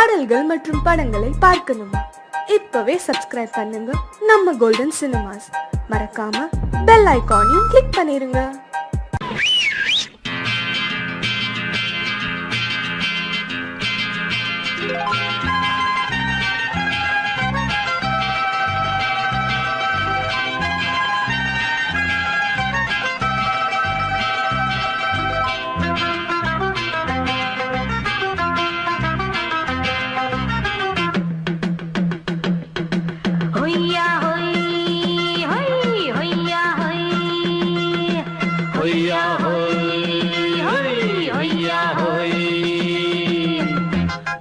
பாடல்கள் மற்றும் படங்களை பார்க்கணுமா? இப்பவே சப்ஸ்கிரைப் பண்ணுங்க நம்ம கோல்டன் சினிமாஸ். மறக்காம பெல் ஐகானையும் கிளிக் பண்ணிருங்க.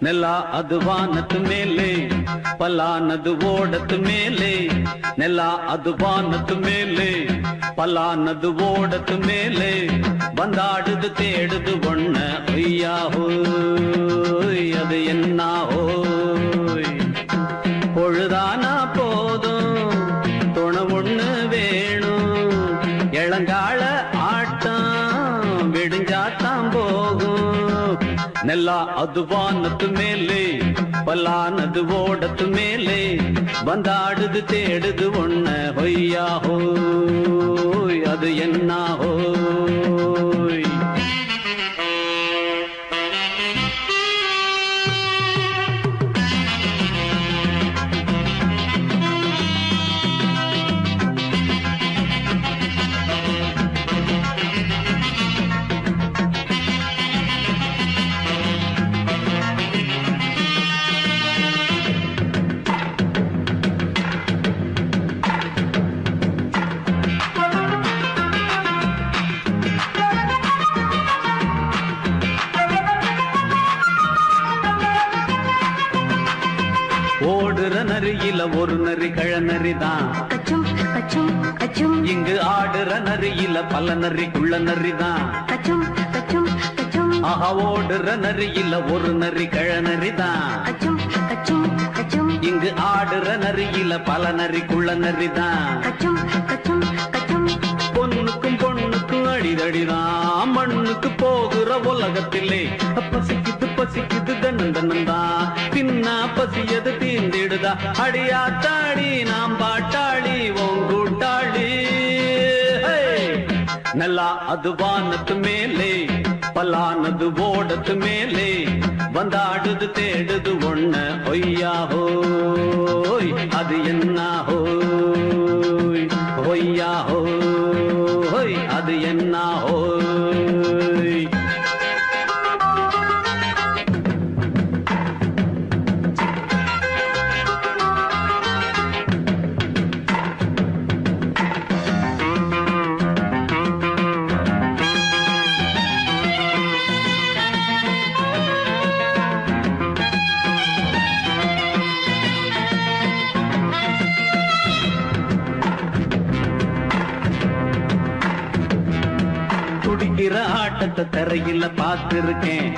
ನೆಲ ಅದು ವಾನದ ಮೇಲೆ ಪಲಾನದು ಓಡದ ಮೇಲೆ ನೆಲ ಅದು ವಾನದ ಮೇಲೆ ಪಲಾನದು ಓಡದ ಮೇಲೆ ಬಂದಾಡುದು தேடுது ஒண்ண ஐயா ஹோய் அது என்ன ஹோய் பொழுதானா போதும் துணை ஒண்ணு வேணும் இளங்கால ஆட்டம் விடுஞ்சாத்தான் போகும் ನೆಲ ಅದು ವಾನದ ಮೇಲೆ ಪಲಾನದು ಓಡದ ಮೇಲೆ ಬಂದಾಡುದು தேடுது ஒண்ண ಹೊಯ್ಯಾ ಹೋಯ್ ಅದು என்ன ಹೋಯ್ ஓடுற நரியில ஒரு நரி கழநரிதான் இங்கு ஆடுற நரியில பல நரிக்குள்ள நரிதான் ஆஹா ஓடுற நரியில ஒரு நரி கழநரிதான் இங்கு ஆடுற நரியில பல நரிக்குள்ள நரிதான் பொண்ணுக்கும் பொண்ணுக்கும் அடிதடிதான் மண்ணுக்கு போகிற உலகத்திலே பசிக்குது பசிக்குது தன்னந்தனந்தான் தின்னா பசியது தீந்திடுதா அடியாத்தாடி நாம் பாட்டாளி ஓங்கூட்டாளி ನೆಲ ಅದು ವಾನದ ಮೇಲೆ ಪಲಾನದು ಓಡದ ಮೇಲೆ ಬಂದಾಡುದು தேடுது ஒண்ண ஒய்யா ஹோய் அது என்ன ஹோய் ஒய்யா ஹோய் அது என்ன ஹோய் துடிக்கிற ஆட்டத்தை தரையில பார்த்திருக்கேன்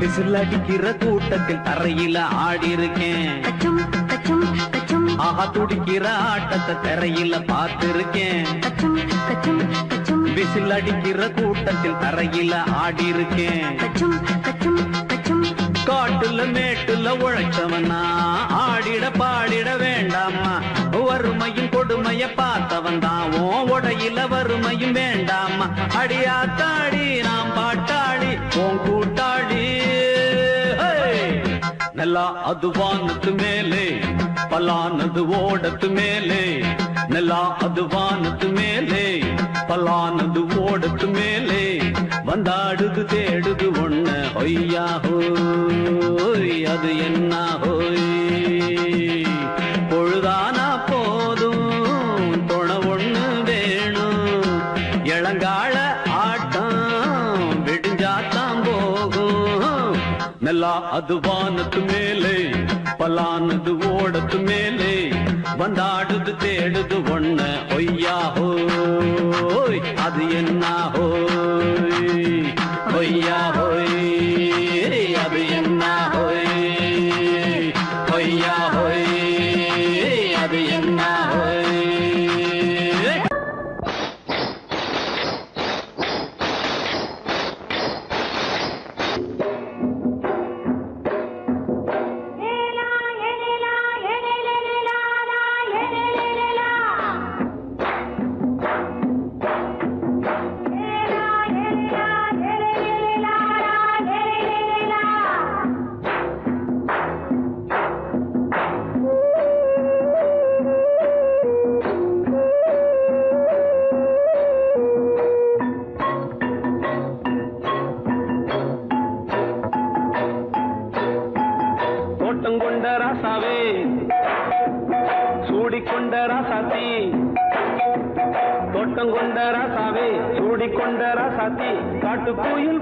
விசில் அடிக்கிற கூட்டத்தில் தரையில ஆடி இருக்கேன் ஆஹா துடிக்கிற ஆட்டத்தை தரையில பார்த்திருக்கேன் விசில் அடிக்கிற கூட்டத்தில் தரையில ஆடி இருக்கேன் காட்டுல மேட்டுல உழைச்சவனா ஆடிட பாடிட வேண்டாமா வறுமையும் கொடுமைய பார்த்தவன் தான் உடையில வறுமையும் வேண்டாமா அடியாத்தாடி நாம் பாட்டாளி உன் கூட்டாளி ನೆಲ ಅದು ವಾನದ ಮೇಲೆ ಪಲಾನದು ಓಡದ ಮೇಲೆ ನೆಲ ಅದು ವಾನದ ಮೇಲೆ ಪಲಾನದು ಓಡದ ಮೇಲೆ ಬಂದಾಡುದು தேடுது ஒண்ண ஒய்யா ஹோய் அது என்ன ஹோய் பொழுதானா போதும் துணை ஒண்ணு வேணும் இளங்கால ஆட்டம் விடுஞ்சாத்தான் போகும் ನೆಲ ಅದು ವಾನದ ಮೇಲೆ ಪಲಾನದು ಓಡದ ಮೇಲೆ ಬಂದಾಡುದು தேடுது ஒண்ண ஒய்யா ஹோய் அது என்ன ஹோய் ஒய்யா ஹோய் அது என்ன ஹோய் ஒய்யா ஹோய் அது என்ன ஹோய் தோட்டம் கொண்ட ராசாவே சூடிக்கொண்ட ராசாத்தி தோட்டம் கொண்ட ராசாவே சூடிக்கொண்ட ராசாத்தி காட்டு கோயில்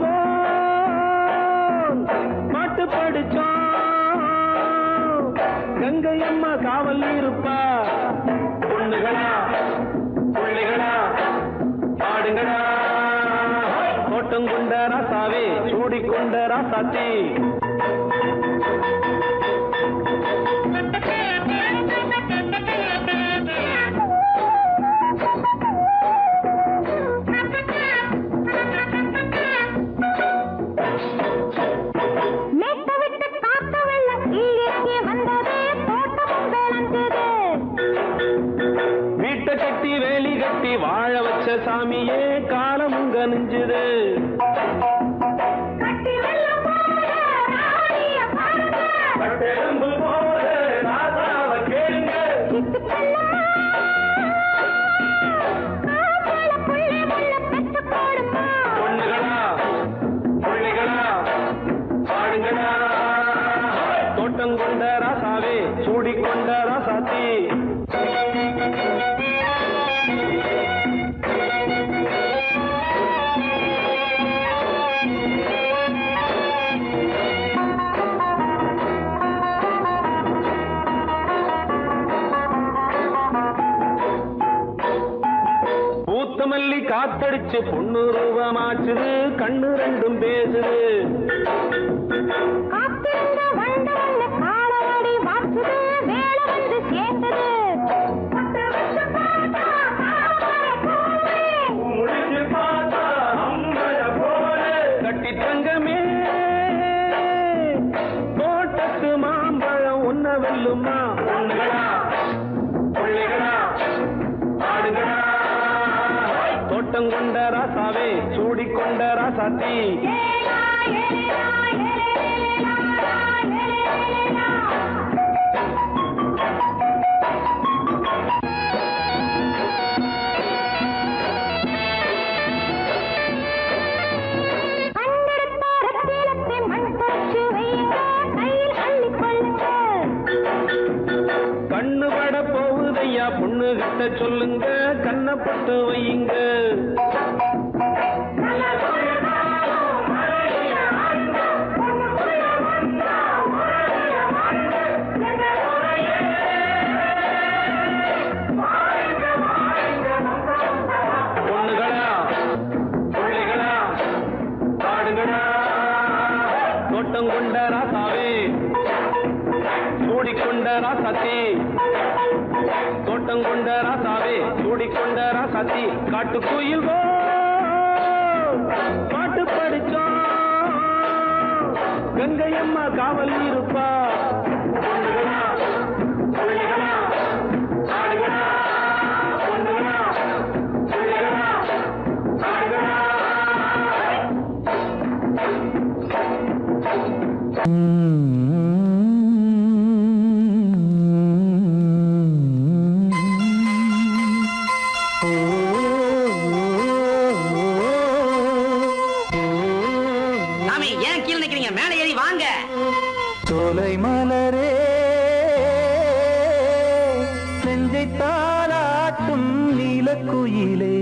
பாட்டு படிச்சோம் கங்கை அம்மா காவல் இருப்பா பொண்ணுகளா பிள்ளைகளா பாடுங்களா தோட்டம் கொண்ட ராசாவே சூடிக்கொண்ட ராசாத்தி வீட்டை கட்டி வேலி கட்டி வாழ வச்ச சாமியே காலமும் கனிஞ்சுது பொண்ணுகளா பிள்ளைகளா பாடுங்களா தோட்டம் கொண்ட ராசாவே சூடிக்கொண்ட ராசாத்தி மல்லி காத்தடிச்சு பொண்ணு ரூபமாச்சுது கண்ணு ரெண்டும் பேசுது கட்டி தங்கமே தோட்டத்து மாம்பழம் உன்ன வெல்லுமா பொண்ணுகளா பிள்ளைகளா பாடுங்களா தோட்டம் கொண்ட ராசாவே சூடிக்கொண்ட ராசாத்தி கண்ணு பட போகுதையா பொண்ணு கிட்ட சொல்லுங்க கண்ணப்பட்டு வையுங்க பொண்ணுகளா பிள்ளைகளா பாடுங்களா தோட்டம் கொண்ட ராசாவே சூடிக்கொண்ட ராசாத்தி தோட்டம் கொண்ட ராசாவே சூடிக்கொண்ட ராசாத்தி காட்டு கோயில் பாட்டு படிச்சோம் கங்கை அம்மா காவல் இருப்பா பொண்ணுகளா பிள்ளைகளா பாடுகளா பொண்ணுகளா பிள்ளைகளா பாடுகளா சோலை மலரே நெஞ்சை தாளாட்டும் நீலக்குயிலே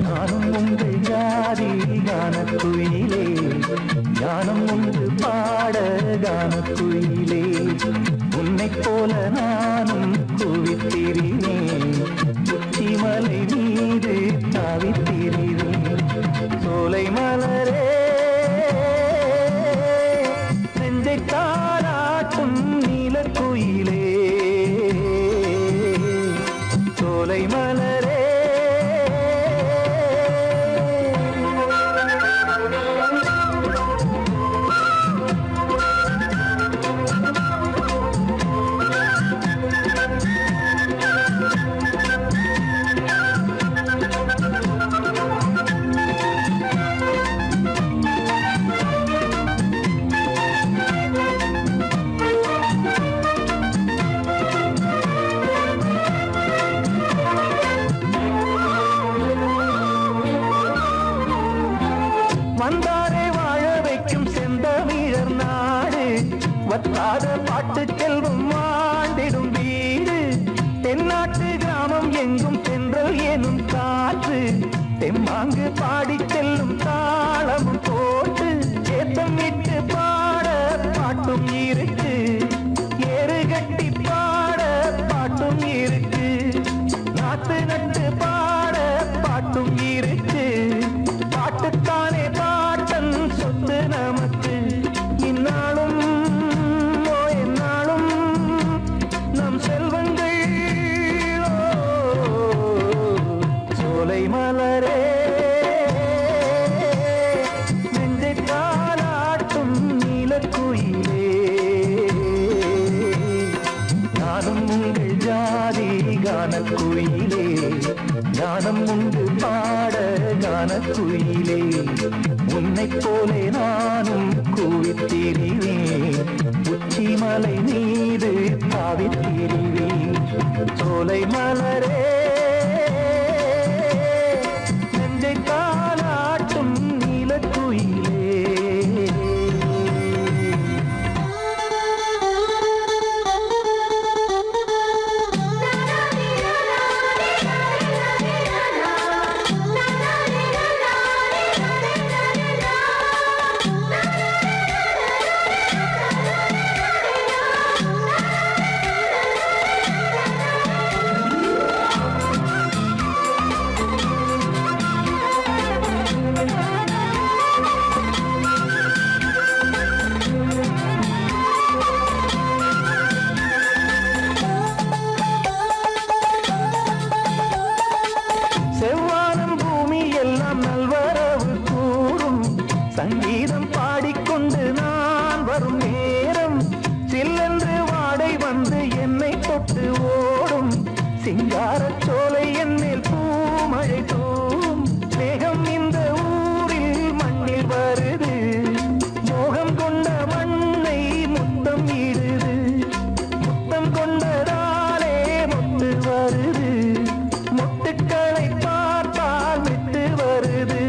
நானும் உங்கள் ஜாதி கானக்குயிலே ஞானம் உண்டு பாட கானக்குயிலே உன்னைப் போல நானும் குவித்திரினேன் உச்சிமலை மீது தாவித்திரினேன் சோலை மலரே தாராட்டும் நீலக்குயிலே சோலை மலரே வத்தாத பாட்டு செல்வம் வாழ்ந்திடும் வீடு தென்னாட்டு கிராமம் எங்கும் தென்றல் எனும் காற்று தெம்மாங்கு பாடி செல்லும் தாளமும் போட்டு ஏத்தம் இட்டு பாட பாட்டும் இருக்கு ஏறு கட்டி பாட பாட்டும் இருக்கு நாத்து நட்டு பாட பாட்டும் இருக்கு பாட்டுத்தானே பாட்டன் சொத்து நமக்கு இந்நாளும் எந்நாளும் நம் செல்வங்கள் சோலை மலரே நெஞ்சை தாலாட்டும் நீலக்குயிலே நானும் உங்கள் ஜாதி கானக்குயிலே ஞானம் உண்டு பாட கானக்குயிலே உன்னைப் போலே நானும் கூவித்திரிவேன் உச்சிமலை மீது தாவித்திரிவேன் சோலை மலரே நெஞ்சை தாலாட்டும் நீலக்குயிலே செவ்வானம் பூமி எல்லாம் நல்வரவு கூறும் சங்கீதம் பாடிக்கொண்டு நான் வரும் நேரம் சில்லென்று வாடை வந்து என்னை தொட்டு ஓடும் சிங்காரச் சோலை என் மேல் பூமழை தூவும் மேகம் இந்த ஊரில் மண்ணில் வருது மோகம் கொண்ட மண்ணை முத்தம் இடுது முத்தம் கொண்டதாலே முத்து வருது முட்டுக்களை பார்த்தால் விட்டு வருது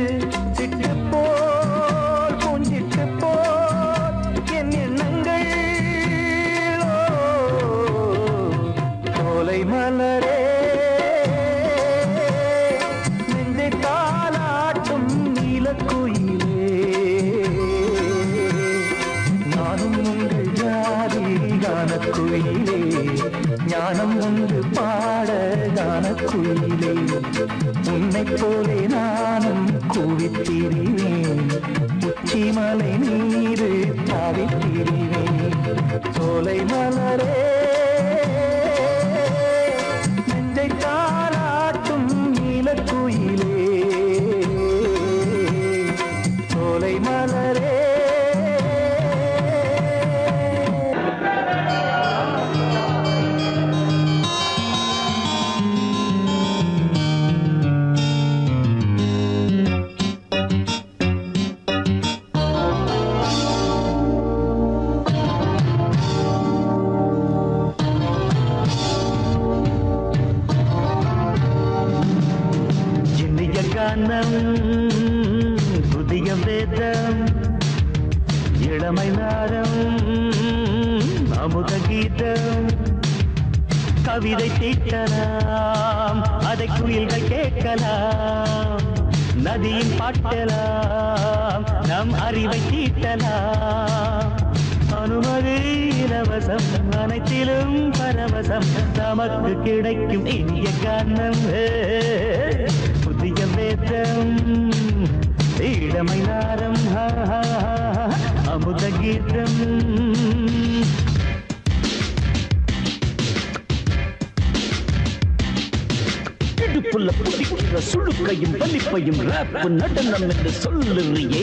சிட்டு போல் பூஞ்சிட்டு போல் என் எண்ணங்கள் சோலை மலரே நெஞ்சை தாலாட்டும் நீலக்குயிலே நானும் உங்கள் ஜாதி கானக்குயிலே ஞானம் உண்டு பாட கானக்குயிலே உன்னைப் போலே நானும் கூவித்திரிவேன் உச்சிமலை நீரு தாவித்திரிவேன் சோலை மலரே நெஞ்சை தாலாட்டும் நீலக்குயிலே சோலை மலரே இனிய கானம் புதிய வேதம் இளமை நாரம் அமுத கீதம் கவிதை தீட்டலாம் அதை குயில்கள் கேட்கலாம் நதியின் பாட்டலாம் நம் அறிவை தீட்டலாம் அனுமதி இலவசம் அனைத்திலும் பரவசம் நமக்கு கிடைக்கும் இனிய கானம் புதிய வேதம் இளமை நாரம் அமுத கீதம் இடுப்புள்ள புதிக்கிற சுழுக்கையும் வலிப்பையும் ரேப்பு நடனம் என்று சொல்லுறியே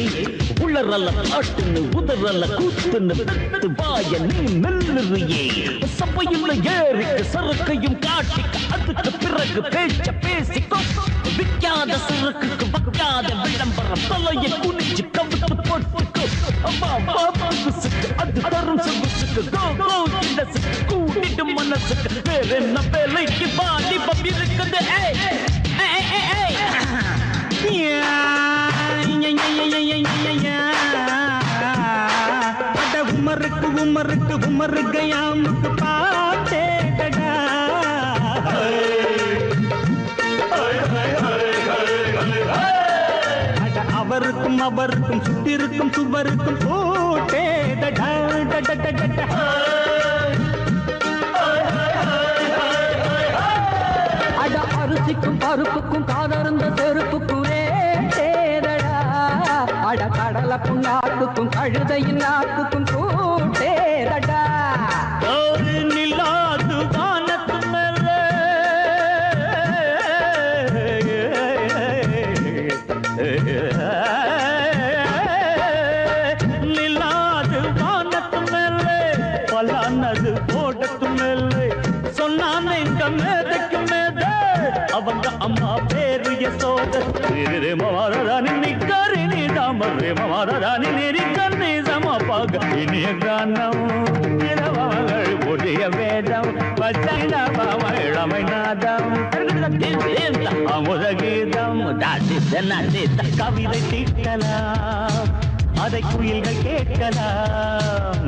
உளறல காட்டுன்னு உதறல கூத்துன்னு பெத்து வாய நீ மெல்லுறியே சபையுள்ள ஏறிக்கு சரக்கையும் காட்டிக்க அதுக்கு பிறகு பேச்ச பேசிக்கோ விக்காத சரக்குக்கு வைக்காத விளம்பரம் தலையை குனிஞ்சு கவிட்டு போட்டுக்கோ அம்மா பாபுசுக்கு அது தரும் சொகுசுக்கு கோ கோ இந்த கூட்டிட்டு மனசுக்கு வேற என்ன வேலைக்கு வாலிபம் இருக்குது உமருக்கு உமருக்கு உமரு கயாமுக்கு பாட்டேடா அவருக்கும் அவருக்கும் சுத்திருக்கும் சுவருக்கும் போட்டேடா அட அரிசிக்கும் பருப்புக்கும் காதருந்த செருப்புக்கும் ரேடா அட கடலக்கும் நாட்டுக்கும் கழுதையின் நாட்டுக்கும் கூட்டேடா ஒரு நிலாது வானத்து மேலே நிலாது வானத்து மேலே பலானது போடத்து மேலே சொன்னான் எங்க மேதைக்கு மேதை அவங்க அம்மா பேரு யசோத ரே மமாராணி நிக்கரி நீ தாமர் ரே மமாராணி நெறி கண்ணி சமபாக இனிய கானம் இரவாங்கள் ஒளிய வேதம் பச்சை நாம இளமை நாதம் அமுத கீதம் கவிதை தீட்டலாம் அதை குயில்கள் கேட்கலாம்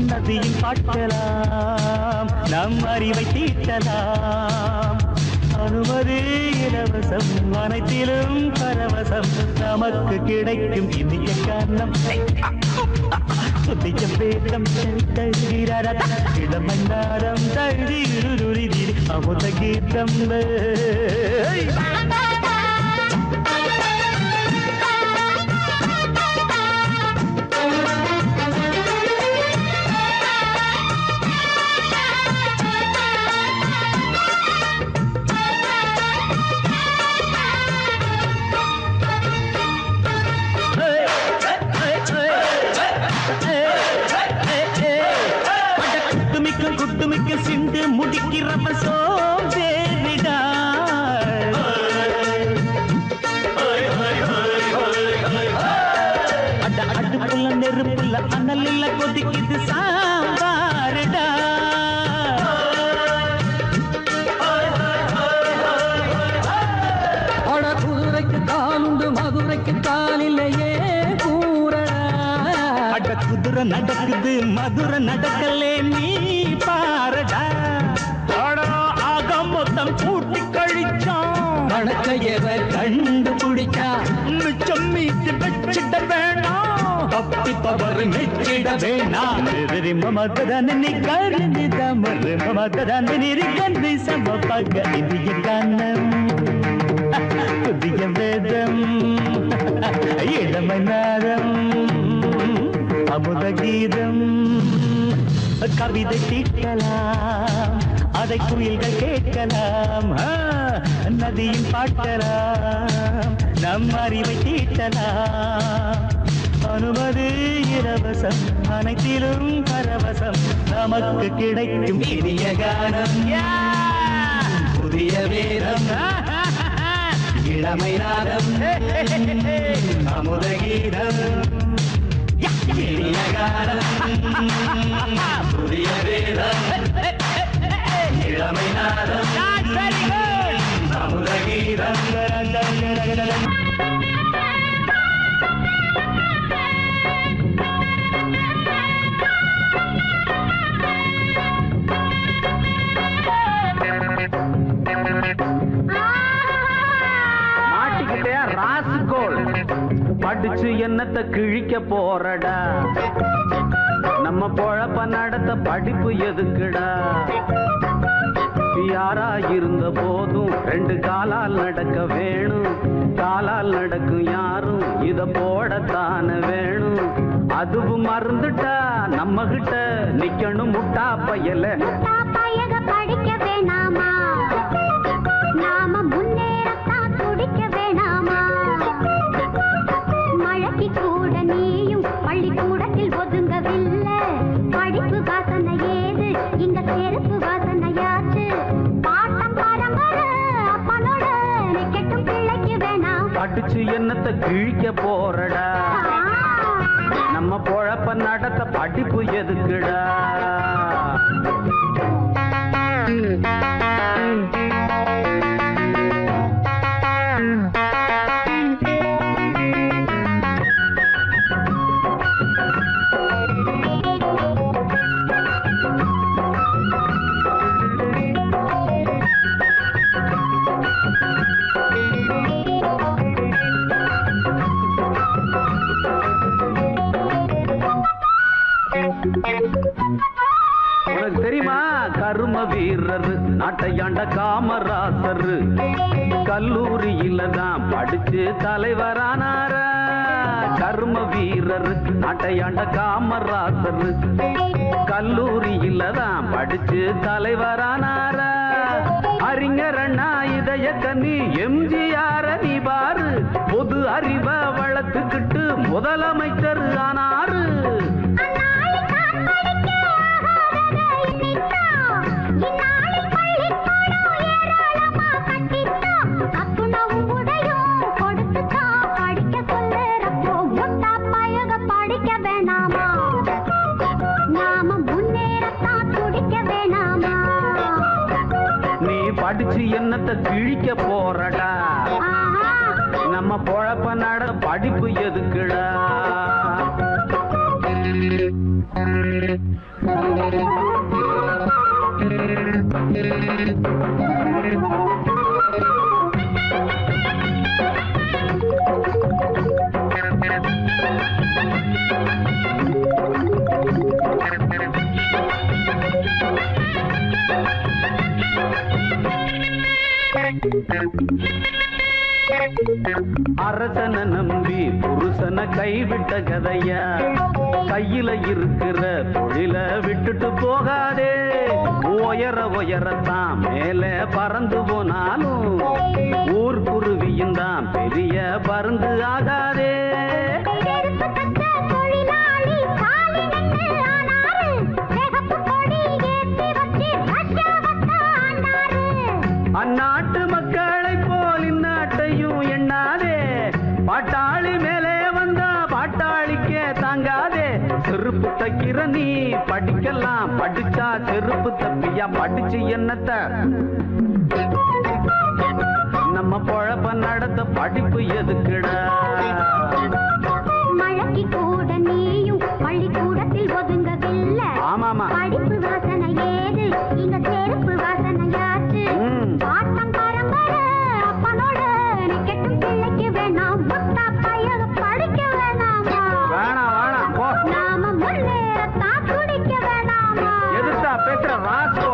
நதியில் பாட்டலாம் நம் அறிவை தீட்டலாம் அனுமதி இலவசம் அனைத்திலும் பரவசம் நமக்கு கிடைக்கும் இந்திய காரணம் புதிய வேதம் இளமன்னாரம் தழுதி அமுத கீதம் குட்டுமிக்க சிண்டு முடிக்கிறப்ப சோம்பேறிடா அடுப்புள்ள நெருப்புள்ள அனல் இல்ல கொதிக்குது சாம்பாருடா அட குதிரைக்கு காலுண்டு மதுரைக்கு காலில்லையே கூறடா அட குதிரை நடக்குது மதுரை நடக்கலே நீ பாரடா ஆக மொத்தம் கூட்டி கழிச்சான் வணக்கையவ கண்டுபிடிச்சா மிச்சம் மீட்டு வச்சிட வேணாம் தப்பி தவறு மெச்சிட வேணாம் மமதன் நீ கருதி தமர் மமதன் நிரிகந்தி சமபக இந்திய கானம் புதிய வேதம் இளமை நாதம் அமுத கீதம் கவிதை தீட்டலாம் அதை குயில்கள் கேட்கலாம் நதியும் பாட்டலாம் நம் அறிவை தீட்டலாம் அனுமதி இலவசம் அனைத்திலும் பரவசம் நமக்கு கிடைக்கும் இனிய கானம் புதிய வேதம் இளமை நாதம் அமுத கீதம் இனிய கானம் புதிய வேதம் இளமை நாதம் அமுத கீதம் மாட்டிக்கிட்டே ராஸ்கோல் படிச்சு என்னத்தை கிழிக்க போறடா நம்ம பொழப்ப நடத்த படிப்பு எதுக்குடா யாரா இருந்த போதும் ரெண்டு காலால் நடக்க வேணும் காலால் நடக்கும் யாரும் இத போடத்தான வேணும் அதுவும் மறந்துட்டா நம்ம கிட்ட நிக்கணும் முட்டா பயல படிக்க வேணாமா நாம முன்னேறத்தான் துடிக்க வேணாமா மழைக்கு கூட நீயும் பள்ளிக்கூடத்தில் ஒதுங்கவில்லை படிப்பு வாசனை ஏது இங்க செருப்பு வாசனையாச்சு பாட்டம் பரம்பரை அப்பனோட நிக்கட்டும் பிள்ளைக்கு வேணாம் படிச்சு என்னத்தை கிழிக்க போறடா நம்ம பொழப்ப நடத்த படிப்பு எதுக்குடா கர்ம வீரர் நாட்டையாண்ட காமராசர் கல்லூரியில தான் படிச்சு தலைவரானார கர்ம வீரர் நாட்டையாண்ட காமராசர் கல்லூரியில தான் படிச்சு தலைவரானார அறிஞர் அண்ணா இதய கண்ணி எம்ஜிஆர் நீ பாரு பொது அறிவை வளர்த்துக்கிட்டு முதலமைச்சர் ஆனாரு படிச்சு என்னத்தை கிழிக்க போறடா நம்ம பொழப்ப நட படிப்பு எதுக்குடா அரசனை நம்பி புருஷனை கைவிட்ட கதையா கையில இருக்கிற தொழில விட்டுட்டு போகாதே உயரத்தான் மேல பறந்து போனாலும் ஊர் குருவியும் தான் பெரிய பருந்து ஆகாதே அந்நாட்டு மக்களை போல் இந்நாட்டையும் எண்ணாதே பாட்டாளி மேலே வந்தா பாட்டாளிக்கே தாங்காதே செருப்பு தைக்கிற நீ படிக்கலாம் படிச்சா செருப்பு தப்பியா படிச்சு என்னத்த நம்ம பொழப்ப நடத்த படிப்பு எதுக்குடா மழைக்கு கூட நீயும் பள்ளிக்கூடத்தில் ஒதுங்கவில்லை ஆமாமா படிப்பு வாசனை ஏது இங்க செருப்பு வாசனையாச்சு பாட்டம் பரம்பரை அப்பனோட கெட்டும் பிள்ளைக்கு வேணாம் முட்டா பையக படிக்க வேணாமா வேணாம் போ நாம முன்னேறத்தான் துடிக்க வேணாமா எதுக்கா பேசுற ராஸ்கோ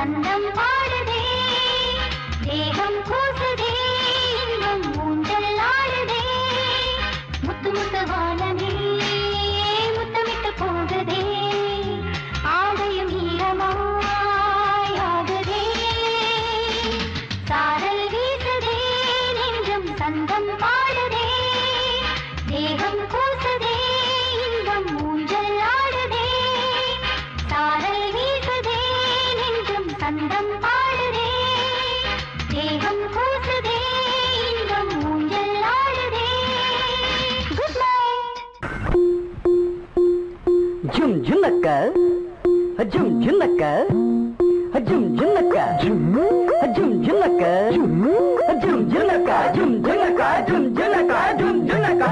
சந்தம் பாடுதே தேகம் கூசுதே இன்பம் ஊஞ்சல் ஆடுதே முத்து முத்து வானமே முத்தமிட்டு போகுதே ஆடையும் ஈரமாய் ஆகுதே சாரல் வீசுதே நெஞ்சம் சந்தம் பாடுதே தேகம் கூசுதே இன்பம் ஊஞ்சல் ஆடுதே சாரல் வீசுதே நெஞ்சம் சந்தம் பாடுதே தேகம் கூசுதே இன்பம் ஊஞ்சல் ஆடுதே குட் நைட் ஜும் ஜுன்னக்க ஜும் ஜுன்னக்க ஜும் ஜுன்னக்க ஜும் ஜுன்னக்க ஜும் ஜுன்னக்க ஜும் ஜுன்னக்க ஜும் ஜுன்னக்க ஜும் ஜுன்னக்க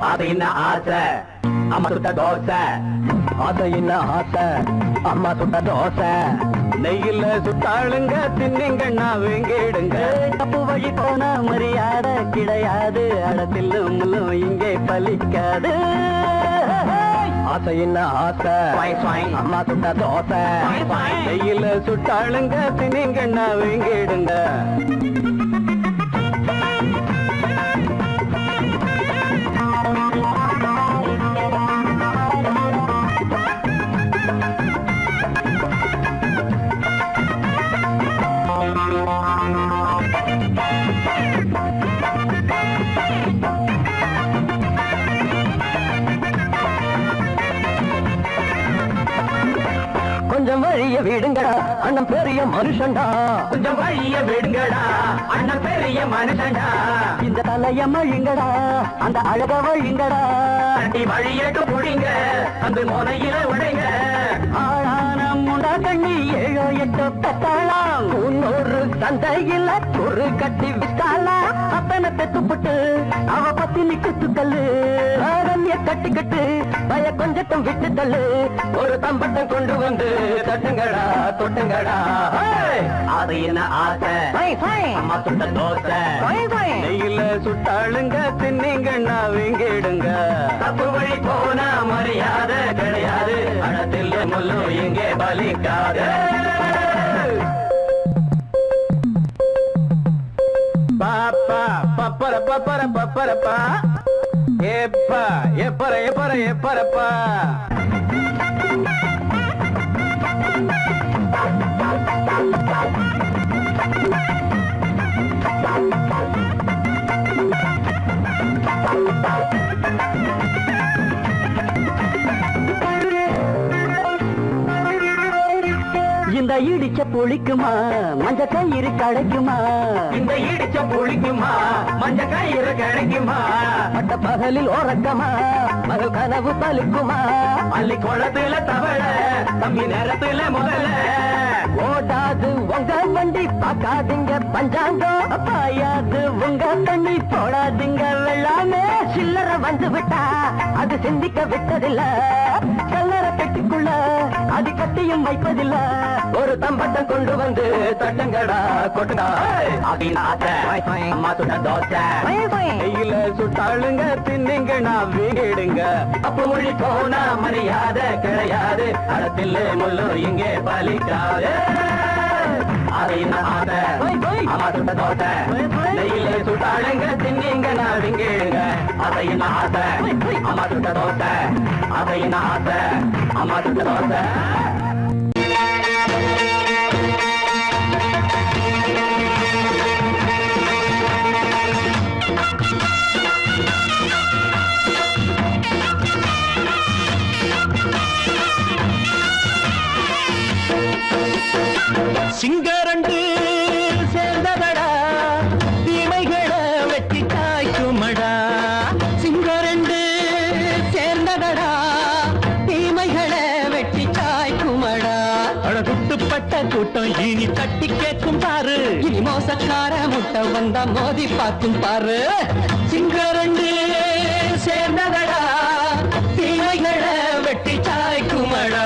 அது என்ன ஆசை அம்மா சுட்ட தோசை அது என்ன ஆசை அம்மா சுட்ட தோசை நெய்யில சுட்டாளுங்க தின்னிங்கண்ணா வேங்கிடுங்க தப்பு வழி போன மரியாதை கிடையாது அடத்தில்லும் முள்ளும் இங்கே பலிக்காது ஆசை என்ன ஆசை அம்மா சுட்ட தோசை நெய்யில சுட்டாளுங்க தின்னிங்கண்ணா வேங்கிடுங்க கொஞ்சம் வழிய விடுங்கடா அண்ணன் பெரிய மனுஷன்டா கொஞ்சம் வழிய விடுங்கடா அண்ணன் பெரிய மனுஷன்டா இந்த தலைய மழிங்கடா அந்த அழக வழிங்கடா அண்டி வழியட்டு புடிங்க அந்த முனையில உடைங்க ஆளான முண்டா கண்ணி 7 8 பெத்தாளாம் முன்னூறு சந்தையில ஒரு கட்டி விட்டாளா அப்பனை பெத்துப்பட்டு அவ பத்தினி குத்துக்கல்லு ஆரண்ய கட்டிக்கிட்டு பய கொஞ்சட்டும் விட்டு தள்ளு ஒரு தம்பட்டம் கொண்டு வந்து தட்டுங்கடா தொட்டுங்கடா அது என்ன ஆசை அம்மா சுட்ட தோசை நெய்யில சுட்டாளுங்க தின்னிங்கண்ணா வீங்கிடுங்க தப்பு வழி போனா மரியாதை கிடையாது அடத்தில் முள்ளு இங்கே பலிக்காது பாப்பா பப்பர பப்பர பப்பரப்பா எப்பா எப்பர எப்பர எப்பரப்பா இந்த இடிச்ச புளிக்குமா மஞ்ச கயிறு கிடைக்குமா இந்த இடிச்ச புளிக்குமா மஞ்ச கயிறு கிடைக்குமா பட்ட பகலில் ஓரக்கமா மகள் கனவு பலிக்குமா அள்ளி குளத்துல தவள தம்பி நேரத்துல முதல்ல ஓடாது உங்க வண்டி பார்க்காதீங்க பஞ்சாங்கம் பாயாது உங்க தண்ணி போடாதீங்க வெள்ளாமே சில்லற வந்து விட்டா அது சிந்திக்க விட்டதில்ல கல்லற கட்டிக்குள்ள அது கட்டியும் வைப்பதில்ல ஒரு தம்பட்டம் கொண்டு வந்து தட்டங்கடா கொட்டுடா அம்மா சுட்ட தோசை நெய்யில சுட்டாளுங்க தின்னிங்கண்ணா வீங்கிடுங்க அப்ப மொழி போனா மரியாதை கிடையாது அடத்தில் முள்ளு இங்கே பலிக்காது அது என்ன ஆசை அம்மா சுட்ட தோசை நெய்யில சுட்டாளுங்க தின்னிங்கண்ணா வீங்கிடுங்க அதை என்ன ஆசை அம்மா சுட்ட தோசை அதை என்ன ஆசை அம்மா சுட்ட தோசை சிங்கரண்டு சேர்ந்ததடா தீமைகளை வெட்டி காய்க்குமடா சிங்கரண்டு சேர்ந்ததடா தீமைகளை வெட்டி காய்க்குமடா அழகுட்டுப்பட்ட கூட்டம் இனி தட்டி கேட்கும் பாரு இனி மோசக்கார முட்டை வந்தா மோதி பார்க்கும் பாரு சிங்கரண்டு சேர்ந்ததடா தீமைகளை வெட்டி காய்க்குமடா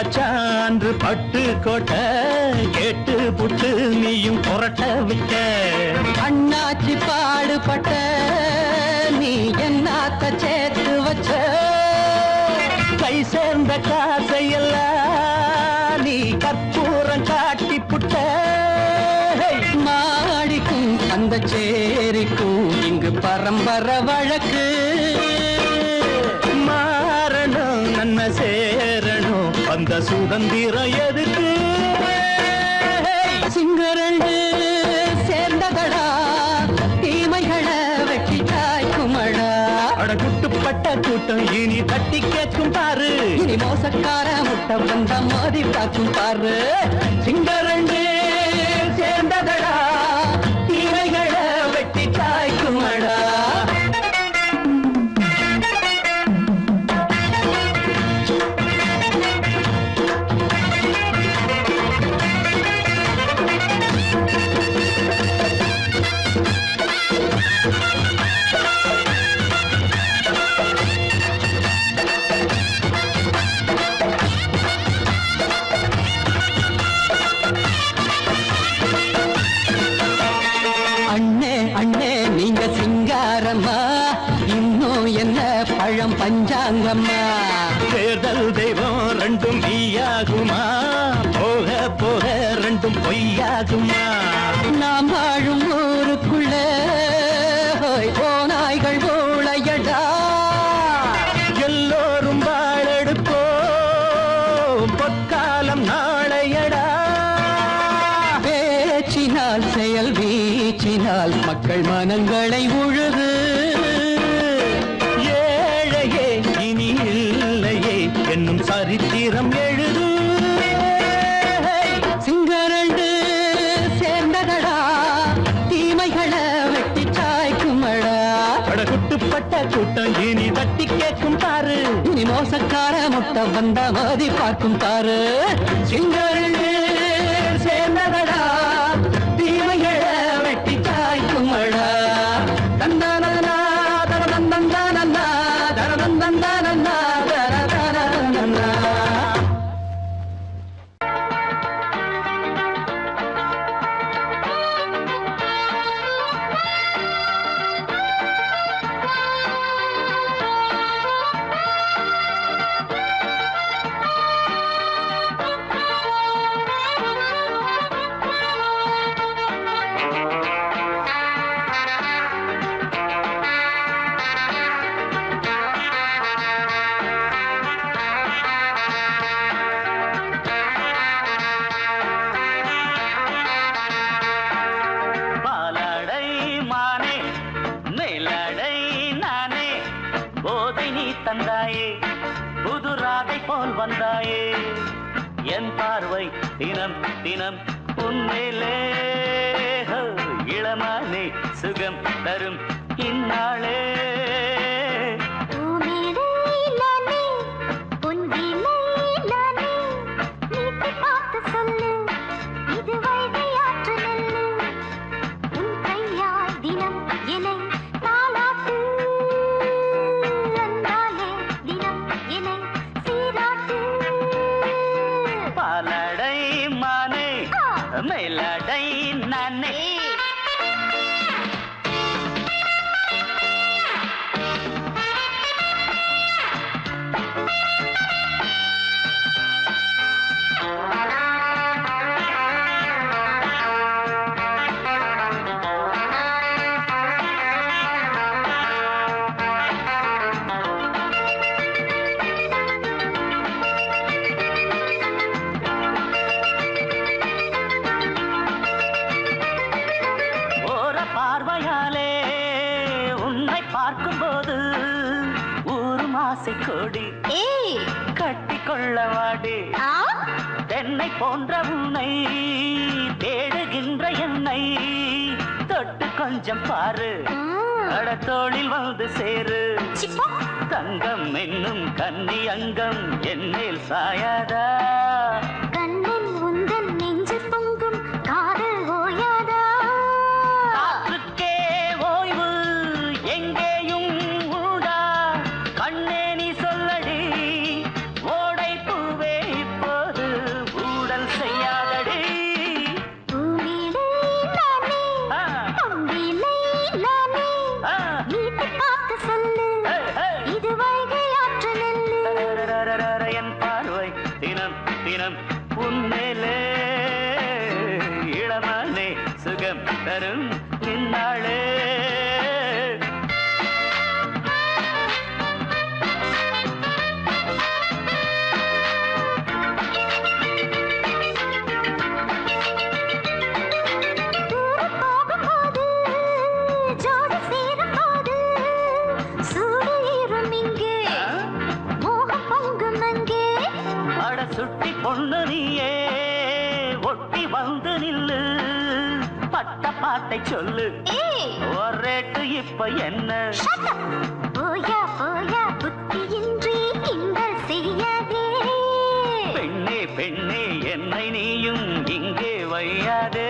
கள்ளச்சான்று பட்டு கோட்டை கேட்டு புட்டு நீயும் புரட்ட விட்ட அண்ணாச்சி பாடுபட்ட நீ என்னாத்த சேர்த்து வச்ச கை சேர்ந்த காசையெல்லாம் நீ கற்பூரம் காட்டி புட்ட மாடிக்கும் அந்த சேரிக்கும் இங்கு பரம்பரை வழக்கு மாறணும் நன்மை சேரணும் அந்த சுதந்திரம் எதுக்கு சிங்கரண்டு சேர்ந்ததடா தீமைகளை வெட்டி காய்க்குமடா அட குட்டுப்பட்ட கூட்டம் இனி தட்டி கேட்கும் பாரு இனி மோசக்கார முட்டை வந்த மோதி பார்க்கும் பாரு சிங்கரண்டு சேர்ந்ததடா தீமைகளை வெட்டி காய்க்குமடா நீங்க சிங்காரம்மா இன்னும் என்ன பழம் பஞ்சாங்கம்மா தேர்தல் தெய்வம் ரெண்டும் மெய்யாகுமா போக போக ரெண்டும் பொய்யாகுமா நாம் வாழும் ஊருக்குள்ள ஓநாய்கள் ஊழையடா எல்லோரும் வாழெடுப்போம் பொற்காலம் நாளையடா பேச்சினால் செயல் வீச்சினால் மக்கள் மனங்களை உழுது ஏழையே இனி இல்லையே என்னும் சரித்திரம் எழுது சிங்கரண்டு சேர்ந்ததடா தீமைகளை வெட்டி சாய்க்குமடா குட்டுப்பட்ட கூட்டம் இனி தட்டி கேட்கும் பாரு இனி மோசக்கார முட்டை வந்த மோதி பார்க்கும் பாரு சிங்கரண்டு சேர்ந்ததடா தீமைகளை வெட்டி காய்க்குமடா தந்தானா தரதந்தந்தானா தரதந்தந்தானா தரதந்தந்தானா வந்தாயே என் பார்வை தினம் தினம் உன்மேலே இளமானே சுகம் தரும் இந்நாளே மேலடை நானே பார்க்கும்போது ஊரும் ஆசை கொடி கட்டிக்கொள்ளவாடி தென்னை போன்ற உன்னை தேடுகின்ற என்னை தொட்டு கொஞ்சம் பாரு அடத்தோளில் வந்து சேரு தங்கம் என்னும் கன்னி அங்கம் என்னில் சாயாதா கண்ணில் உந்தன் நெஞ்சு பொங்கும் காதல் ஓயாதா காற்றுக்கே ஓய்வு எங்கேயும் உண்டா கண்ணே நீ சொல்லடி ஓடை பூவே இப்போ மீட்டு பார்க்க சொல்லு இது வைகை ஆற்று நெல்லு என் பார்வை தினம் தினம் உன்மேலே இளமானே சுகம் தரும் நின்னாளே சுட்டி பொண்ணு நீயே ஒட்டி வந்து நில்லு பட்ட பாட்டை சொல்லு ஒரேட்டு இப்ப என்ன போயா போயா புத்தியின்றி கிண்டல் செய்யாதே பெண்ணே பெண்ணே என்னை நீயும் இங்கே வையாதே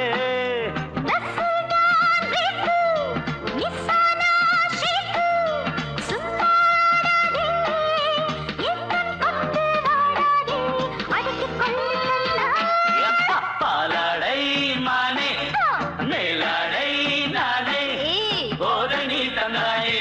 பாலாடை மானே மேலாடை நானே போத நீ தந்தாயே